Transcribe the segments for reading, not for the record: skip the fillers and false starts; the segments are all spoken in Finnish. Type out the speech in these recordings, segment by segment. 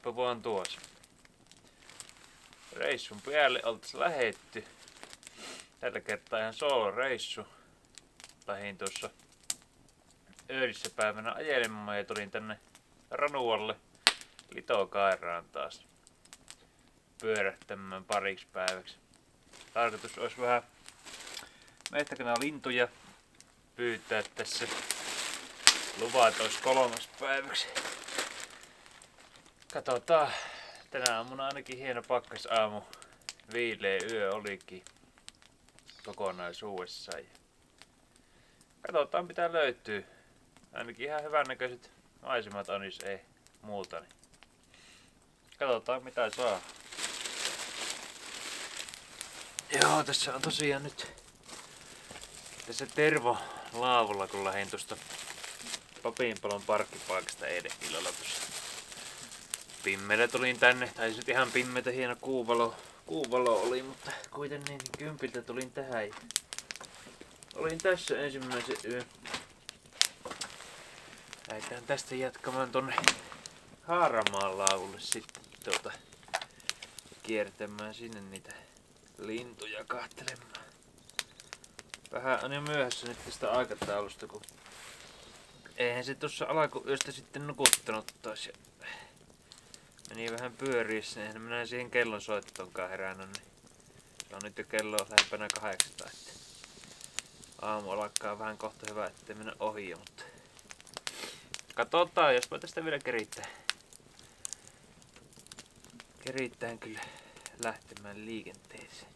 Mikäpä vaan tuossa. Reissun päälle oltais lähetty. Tällä kertaa ihan sooloreissu. Lähdin tuossa yödissä päivänä ajelemaan ja tulin tänne Ranualle Litokairaan taas pyörähtämään pariksi päiväksi. Tarkoitus olisi vähän metsäkanalintuja pyytää tässä. Luvat olisi 3 päiväksi. Katsotaan. Tänä aamuna ainakin hieno pakkasaamu. Viileä yö olikin kokonaisuudessaan. Katsotaan mitä löytyy. Ainakin ihan hyvännäköiset maisemat on, jos ei muuta. Niin katsotaan mitä saa. Joo, tässä on tosiaan nyt tässä Tervo laavulla, kun lähdin tuosta Papinpalon parkkipaikasta eilen illalla tuossa. Pimmeellä tulin tänne, tai nyt ihan pimmeitä, hieno kuuvalo oli, mutta kuitenkin kympiltä tulin tähän. Olin tässä ensimmäisen yön. Lähdetään tästä jatkamaan tonne Haaramaan laavulle sitten kiertämään sinne niitä lintuja katselemaan. Vähän on jo myöhässä nyt tästä aikataulusta, kun eihän se tuossa alkuyöstä sitten nukuttanut taas. Ja meni vähän pyöriessä, eihän minä siihen kellon soittoonkaan herännyt. Niin se on nyt jo kello lähempänä 8. Että aamu alkaa vähän kohta hyvä, ettei mennä ohi, mutta katsotaan, jospa tästä vielä keritään. Keritään kyllä lähtemään liikenteeseen.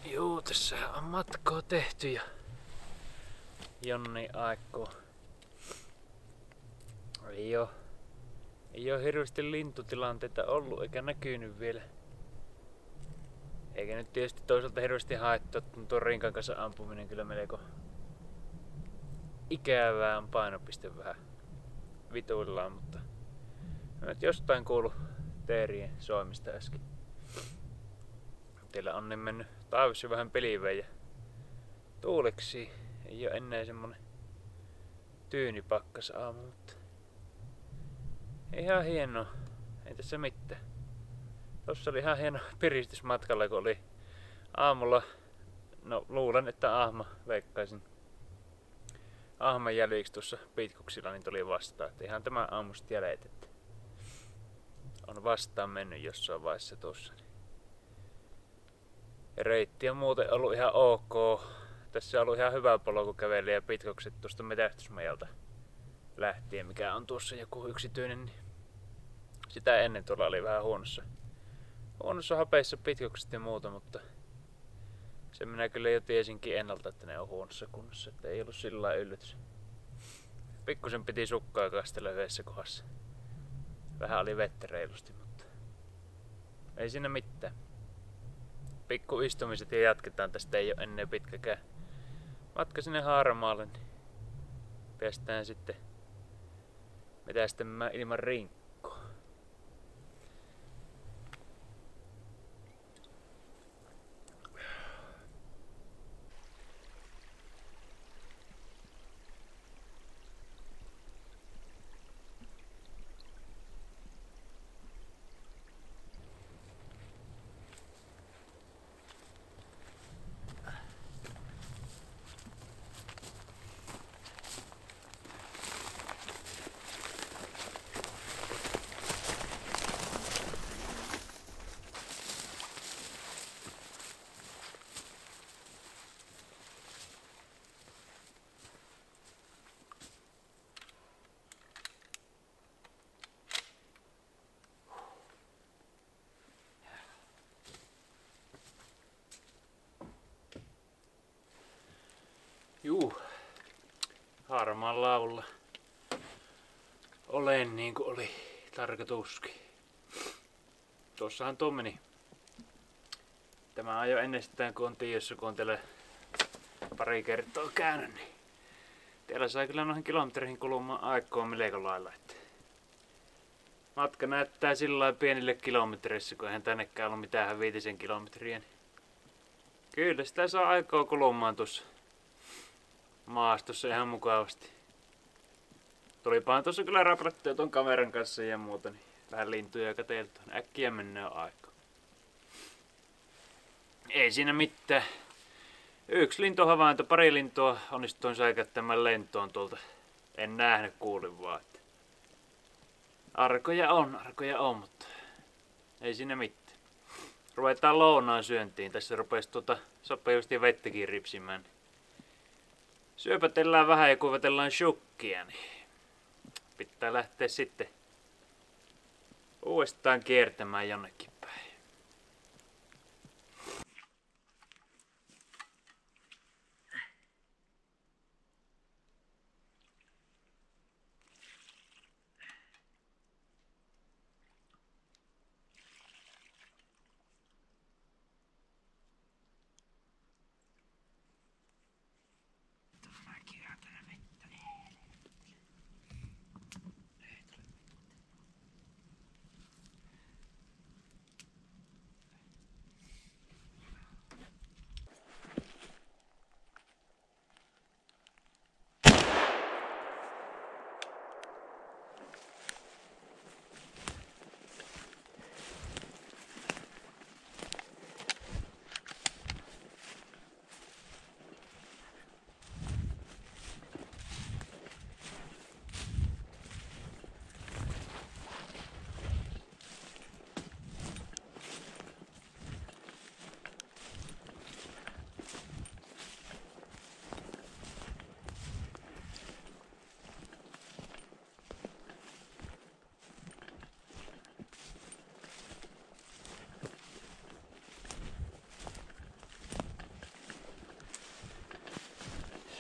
Juu, tässä on matkaa tehty ja Jonni aikoo. Ei oo hirveästi lintutilanteita ollut eikä näkynyt vielä. Eikä nyt tietysti toisaalta hirveästi haettu, tuon rinkan kanssa ampuminen kyllä melko ikävää on painopiste vähän vituillaan, mutta nyt jostain kuulu teerien soimista äsken. Teillä on niin mennyt taivassa vähän pilveen ja tuuleksi. Ei oo enää semmonen tyynipakkas aamu, mutta ihan hienoa. Ei tässä mitään. Tossa oli ihan hieno piristys matkalla, kun oli aamulla, no luulen, että ahma, veikkaisin ahman jäljiksi tuossa pitkuksilla, niin tuli vastaan. Että ihan tämä aamusta jäljet, että on vastaan mennyt jossain vaiheessa tuossa. Ja reitti on muuten ollut ihan ok. Tässä on ollut ihan hyvä polku kävellä ja pitkokset tuosta metsästysmajalta lähtien, mikä on tuossa joku yksityinen. Niin sitä ennen tuolla oli vähän huonossa hapeissa pitkokset ja muuta, mutta sen minä kyllä jo tiesinkin ennalta, että ne on huonossa kunnossa, että ei ollut sillä lailla yllätys. Pikkusen piti sukkaa kastella yhdessä kohdassa. Vähän oli vettä reilusti, mutta ei siinä mitään. Pikku istumiset ja jatketaan, tästä ei ole ennen pitkäkään matka sinne Haaramaalle. Niin Päästään sitten metästämään ilman rinkkoa. Juu, harmaan laulla olen niin kuin oli tarkoituskin. Tuossahan tuo meni. Tämä on jo ennestään kun on tiedossa, kun on teillä pari kertaa käynyt, niin teillä sai kyllä noihin kilometreihin kulumaan aikaa melko lailla. Että matka näyttää sillä lailla pienille kilometreissä, kun eihän tännekään ollut mitään 5 kilometriä. Niin kyllä sitä saa aikaa kulumaan tuossa maastossa ihan mukavasti. Tulipahan tuossa kyllä raprattua ton kameran kanssa ja muuta, niin vähän lintuja katseltua. Äkkiä mennään aikaa. Ei siinä mitään. Yksi lintuhavainto, pari lintua onnistuin säikättämään lentoon tuolta. En nähnyt, kuulin vaan. Arkoja on, mutta ei siinä mitään. Ruvetaan lounaan syöntiin. Tässä rupesi sopivasti vettäkin ripsimään. Syöpätellään vähän ja kuivatellaan shukkia, niin pitää lähteä sitten uudestaan kiertämään jonnekin päin.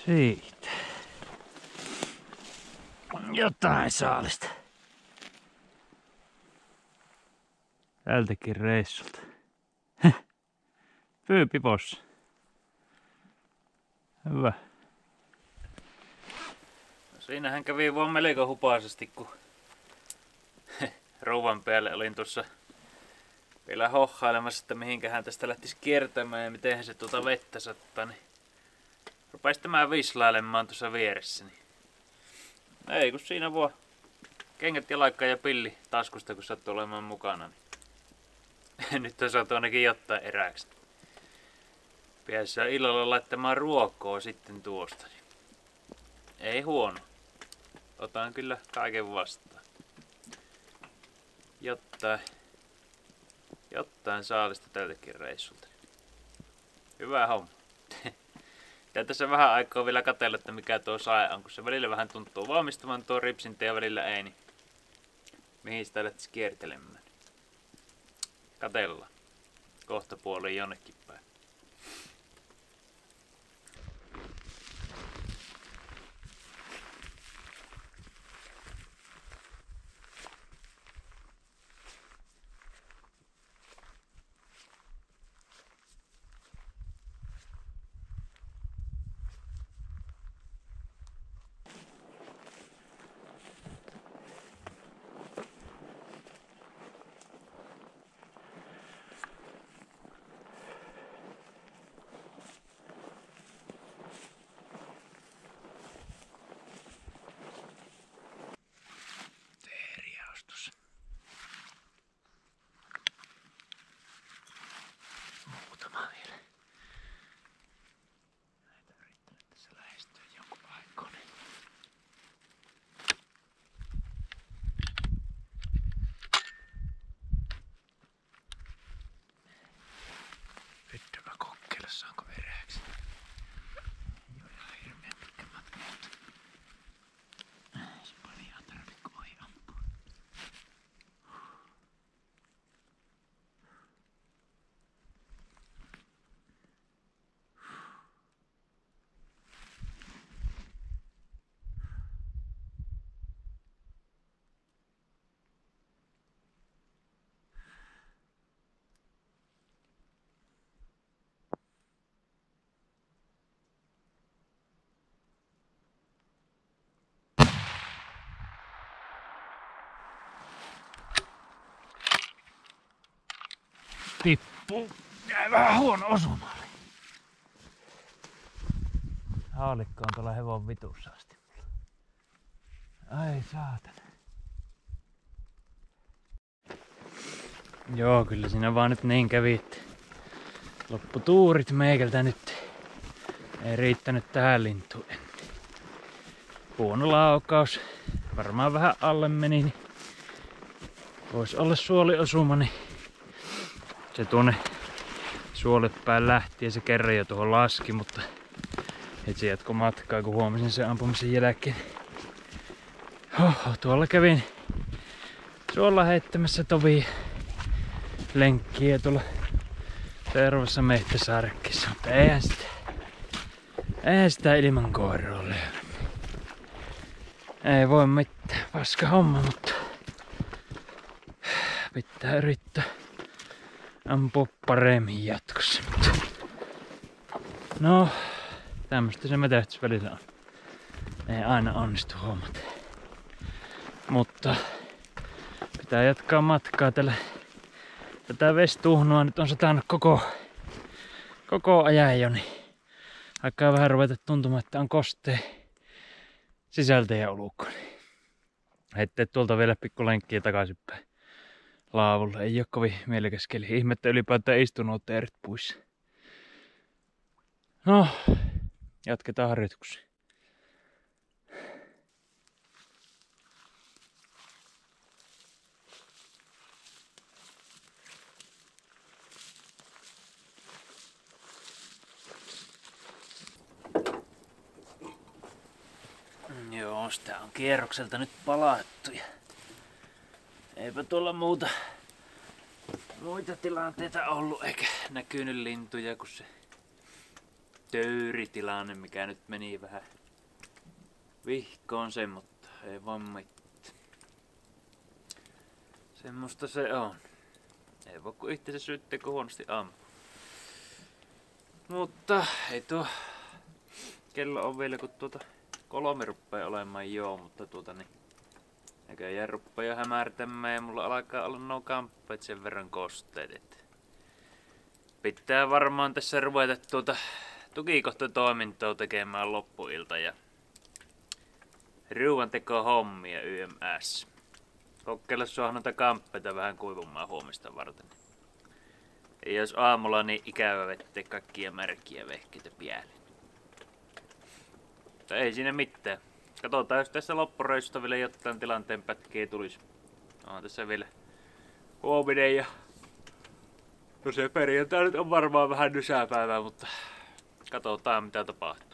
Siitä. Jotain saalista. Tältäkin reissulta. Pyypipossa. Hyvä. No siinähän kävi vaan melko hupaisesti, kun rouvan päälle olin tuossa vielä hohailemassa, että mihinkähän tästä lähtisi kiertämään ja mitenhän se tuota vettä sattaa. Niin rupesi tämä vislailemaan tuossa vieressä. Niin ei kun siinä vaan kengät jalakka ja pilli taskusta, kun sattuu olemaan mukana. Niin nyt on saatu ainakin jotain erääksi. Päässään illalla laittamaan ruokaa sitten tuosta. Niin ei huono. Otan kyllä kaiken vastaan. Jotain saalista tältäkin reissulta. Hyvä homma. Ja tässä vähän aikaa vielä katsella, että mikä tuo sae on, kun se välillä vähän tuntuu valmistuvan tuo ripsintä ja välillä ei, niin mihin sitä lähtisi kiertelemään. Katellaan. Kohta puoliin jonnekin päin. tippuu. Jäi vähän huono osuma. Haalikko on tuolla hevon vitussa asti. Ai saatana. Joo, kyllä siinä vaan nyt niin kävi, että loppu tuurit meikältä nyt. Ei riittänyt tähän lintuun. Huono laukaus. Varmaan vähän alle meni, niin voisi olla suoliosuma, niin se tuonne suolepäin lähti ja se kerran jo tuohon laski, mutta heti se jatko matkaa, kun huomasin sen ampumisen jälkeen. Tuolla kävin suolla heittämässä tovia lenkkiä tuolla seuraavassa metsäsarkkissa, mutta eihän sitä ilman koiraa ole. Ei voi mitään, paska homma, mutta pitää yrittää ampua paremmin jatkossa. No, tämmöstä se metsästys välillä on. Ei aina onnistu hommat. Mutta pitää jatkaa matkaa tällä. Tätä vestuhnua nyt on satanut koko ajan jo, niin alkaa vähän ruveta tuntumaan, että on kostee sisältä ja ulkona. Heittää tuolta vielä pikku lenkkiä takaisinpäin laavulle. Ei oo kovin mielekäs keli. Ihmettä ylipäätään istunut teerit puissa. No, jatketaan harjoituksia. Joo, sitä on kierrokselta nyt palattu ja eipä tuolla muita tilanteita ollut eikä näkynyt lintuja kuin se töyritilanne, mikä nyt meni vähän vihkoon sen, mutta ei vaan mitään. Semmosta se on. Ei voi kun itse syyttää, kun huonosti ampuu. Mutta ei tuo kello on vielä kun 3 ruppee olemaan joo, mutta niin näköjään ruppee jo hämärtämään ja mulla alkaa olla nuo kamppeet sen verran kosteet, että pitää varmaan tässä ruveta tukikohtotoimintaa tekemään loppuilta ja ruuanteko hommia YMS. Kokeilla suohon noita kamppeita vähän kuivumaan huomista varten. Ei jos aamulla niin ikävä vettää kaikkia märkiä vehkeitä päälle. Mutta ei siinä mitään. Katsotaan, jos tässä loppureissusta vielä jotain tilanteen pätkiä tulisi. On tässä vielä huominen ja tosiaan perjantai nyt on varmaan vähän nysäpäivää, mutta katsotaan mitä tapahtuu.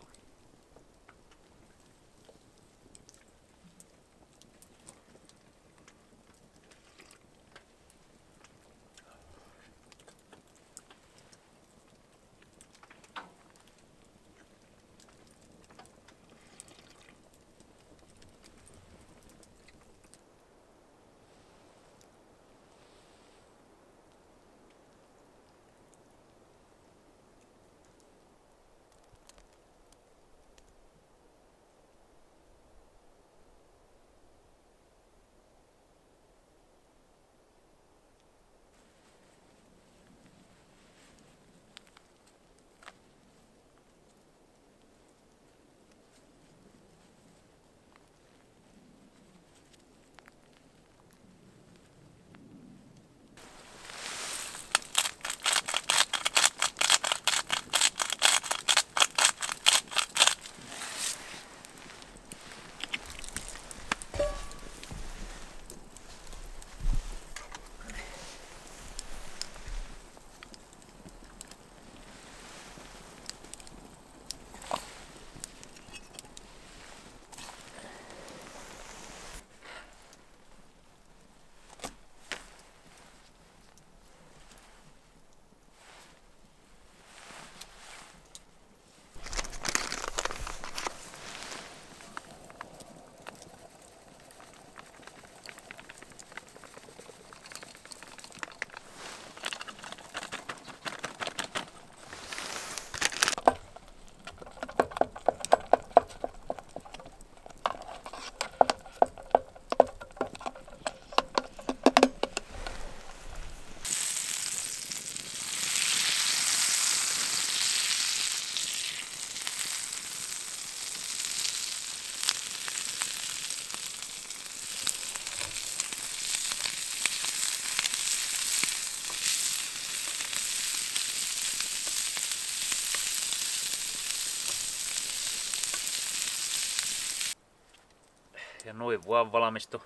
Ja noin vaan valmistu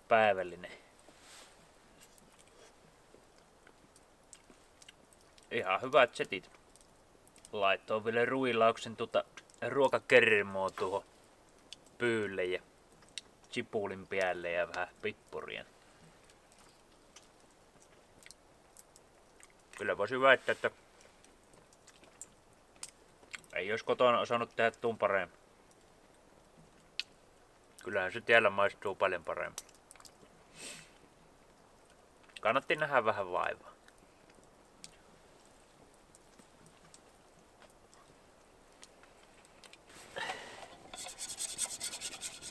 päivällinen. Ihan hyvät setit. Laittoin vielä ruilauksen ruokakermoa tuohon pyylle ja chipulin päälle ja vähän pippuria. Kyllä voisin väittää, että ei olisi kotona osannut tehdä tuun paremmin. Kyllähän se tiellä maistuu paljon paremmin. Kannatti nähdä vähän vaivaa.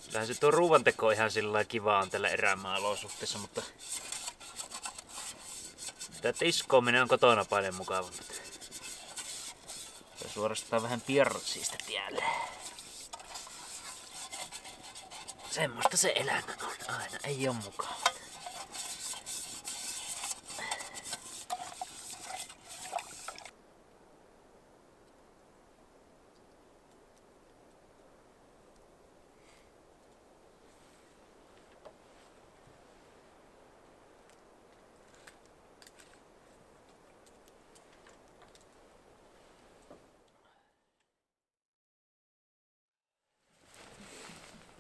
Kyllähän se tuo ruuanteko ihan sillä kivaa on tällä erämaa-olosuhteessa, mutta tää tiskoaminen on kotona paljon mukavampaa. Ja suorastaan vähän pierrotsiista tielle. Semmoista se elämä on aina, ei oo mukavaa.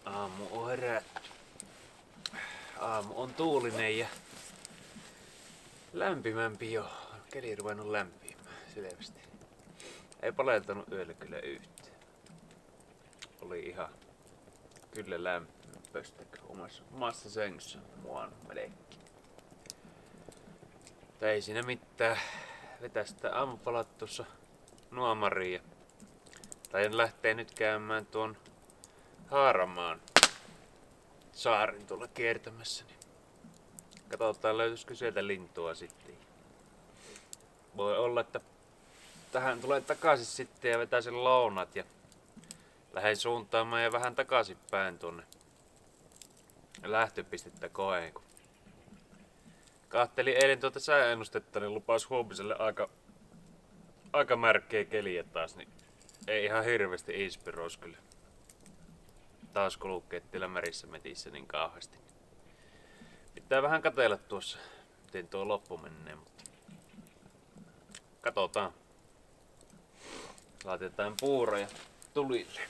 Aamu on herätty. Aamu on tuulinen ja lämpimämpi jo. Keli ruvennut lämpimään selvästi. Ei paleltanut yöllä kyllä yhtään. Oli ihan kyllä lämpöistä omassa sängyssä muan melkein. Ei siinä mitään. Vetästä aamupalat tuossa Nuomariin ja taidan lähtee nyt käymään tuon Haaramaan saarin tuolla kiertämässä. Niin katsotaan löytyisikö sieltä lintua sitten. Voi olla, että tähän tulee takaisin sitten ja vetää sen lounat ja lähden suuntaamaan ja vähän takaisinpäin tuonne lähtöpistettä koeen. Kun kattelin eilen tuota sääennustetta, niin lupaisi huomiselle aika märkeä keliä taas, niin ei ihan hirveästi inspiroisi kyllä. Taas kulkeet siellä merissä metissä niin kauheasti. Pitää vähän katsella tuossa, miten tuo loppu menee, mutta katsotaan. Laitetaan puuroja tulille.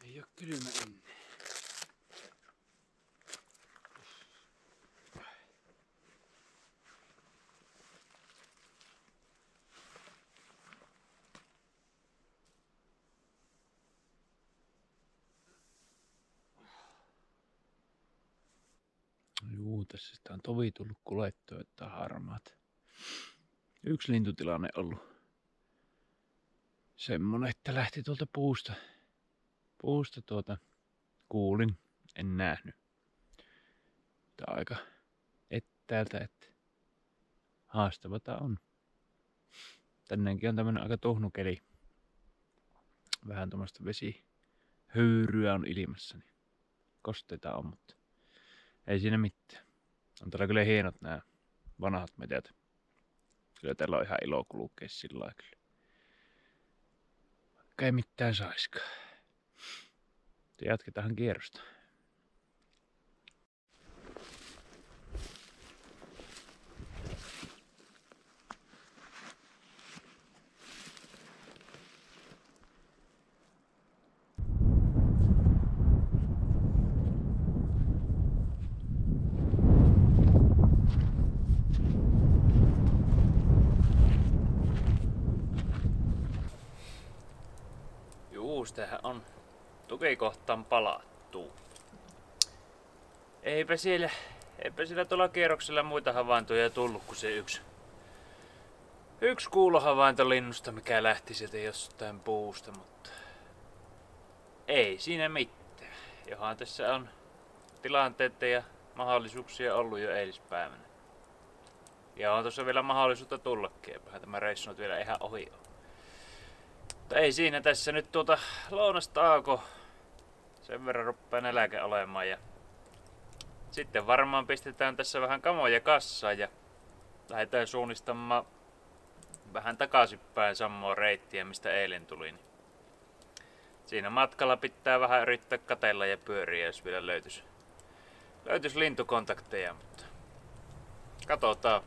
Ei oo kylmä ennen. Juu, tässä sitä on tovi tullut kulettua, että harmaat. Yksi lintutilanne ollut semmonen, että lähti tuolta puusta kuulin, en nähnyt. Tää on aika etäältä, että haastavata on. Tänäänkin on tämmönen aika tohnukeli. Vähän tuommoista vesihöyryä on ilmassa. Niin kosteita on, mutta ei siinä mitään. On täällä kyllä hienot nämä vanhat metsät. Kyllä täällä on ihan ilo kulkea sillä lailla kyllä. Vaikka ei mitään saiskaan. Jatketaan kierrosta. Tähän on tukikohtaan palattu. Eipä siellä tuolla kierroksella muita havaintoja tullut kuin se yksi kuulohavainto linnusta, mikä lähti sieltä jostain puusta, mutta ei siinä mitään. Johan tässä on tilanteita ja mahdollisuuksia ollut jo eilispäivänä. Ja on tuossa vielä mahdollisuutta tullakin, eipähän tämä reissu on vielä ihan ohi. Mutta ei siinä tässä nyt lounastaako. Sen verran ruppaa nälkä olemaan ja sitten varmaan pistetään tässä vähän kamoja kassaan ja lähdetään suunnistamaan vähän takaisinpäin samoa reittiä, mistä eilen tuli. Siinä matkalla pitää vähän yrittää katsella ja pyöriä, jos vielä löytyisi lintukontakteja, mutta katsotaan.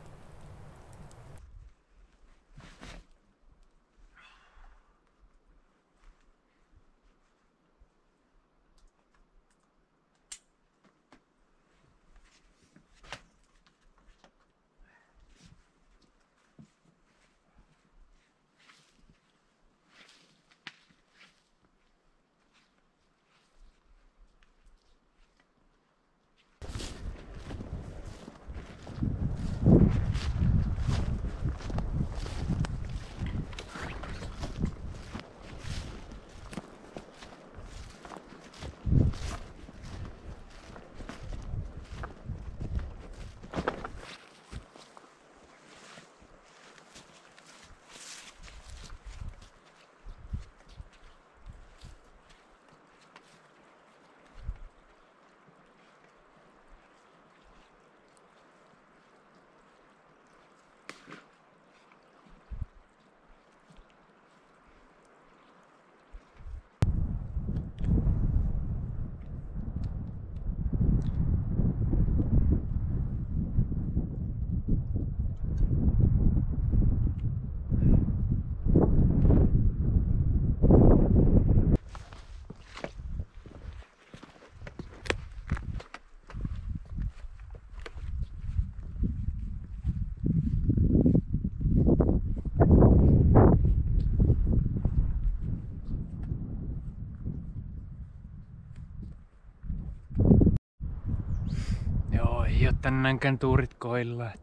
Ei oo tänäänkään tuurit kohdillaan.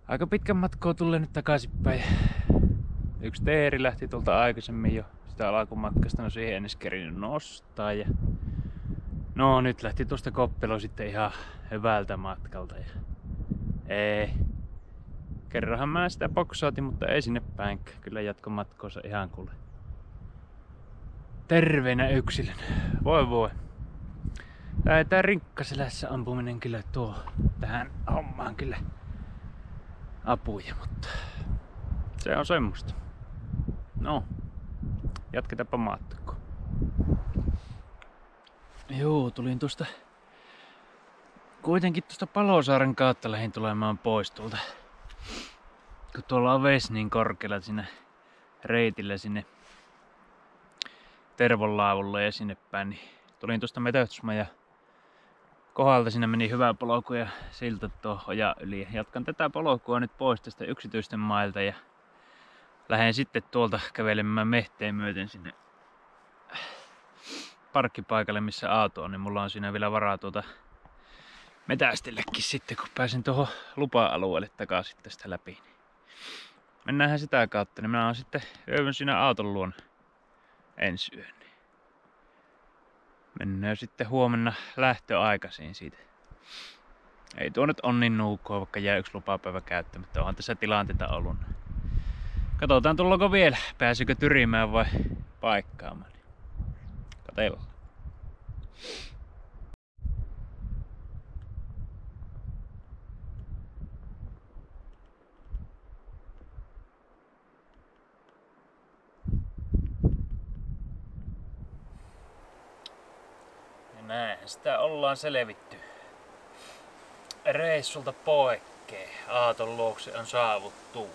Aika pitkän matkoa tulee nyt takaisinpäin. Yksi teeri lähti tuolta aikaisemmin jo sitä alkumatkasta, no siihen en edes kerinyt nostaa. Ja no nyt lähti tuosta Koppelo sitten ihan hyvältä matkalta. Ja kerranhan mä sitä boksaatin, mutta ei sinne päinkään. Kyllä jatko matkoonsa ihan kuule terveenä yksilön. Voi. Tää Rinkkaselässä ampuminen kyllä tuo tähän hommaan kyllä apuja, mutta se on semmoista. No, jatketaanpa matkaa. Joo, tulin kuitenkin tuosta Palosaaren kautta lähdin tulemaan pois tuolta. Kun tuolla on vesi niin korkealla siinä reitillä sinne Tervonlaavulle ja sinne päin, niin tulin tuosta metsästysmajan kohdalta, sinne meni hyvä polku ja silta tuo ojan yli. Jatkan tätä polkua nyt pois tästä yksityisten mailta ja lähden sitten tuolta kävelemään mehteen myöten sinne parkkipaikalle, missä auto on, niin mulla on siinä vielä varaa metästelläkin sitten, kun pääsen tuohon lupa-alueelle takaisin tästä läpi. Mennäänhän sitä kautta, niin minä oon sitten yövyn siinä auton luona ensi yön. Mennään sitten huomenna lähtöaikaisin siitä. Ei tuo nyt on niin nuukkoa, vaikka jää yksi lupapäivä käyttämättä. Onhan tässä tilanteita ollut. Katsotaan tullaanko vielä. Pääsikö tyrimään vai paikkaamaan. Katsellaan. Ja näinhän sitä ollaan selvitty. Reissulta poikkeen. Aaton luokse on saavuttu.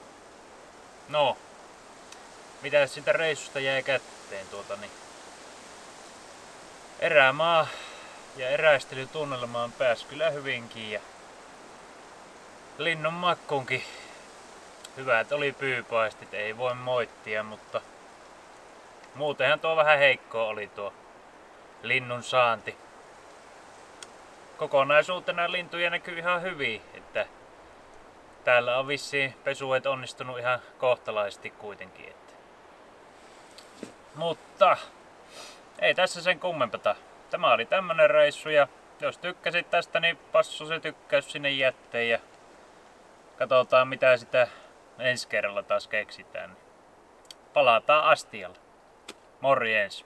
No, mitä siitä reissusta jäi kätteen erämaa ja eräistelytunnelmaan pääsi kyllä hyvinkin ja linnun makkuunkin hyvät oli pyypaistit, ei voi moittia, mutta muutenhan tuo vähän heikkoa oli tuo linnun saanti. Kokonaisuutena lintuja näkyy ihan hyvin, että täällä on vissiin pesuet onnistunut ihan kohtalaisesti kuitenkin. Että. Mutta ei tässä sen kummempata. Tämä oli tämmönen reissu ja jos tykkäsit tästä, niin passu se tykkäys sinne jätteen ja katsotaan mitä sitä ensi kerralla taas keksitään. Palataan astialle. Morjens!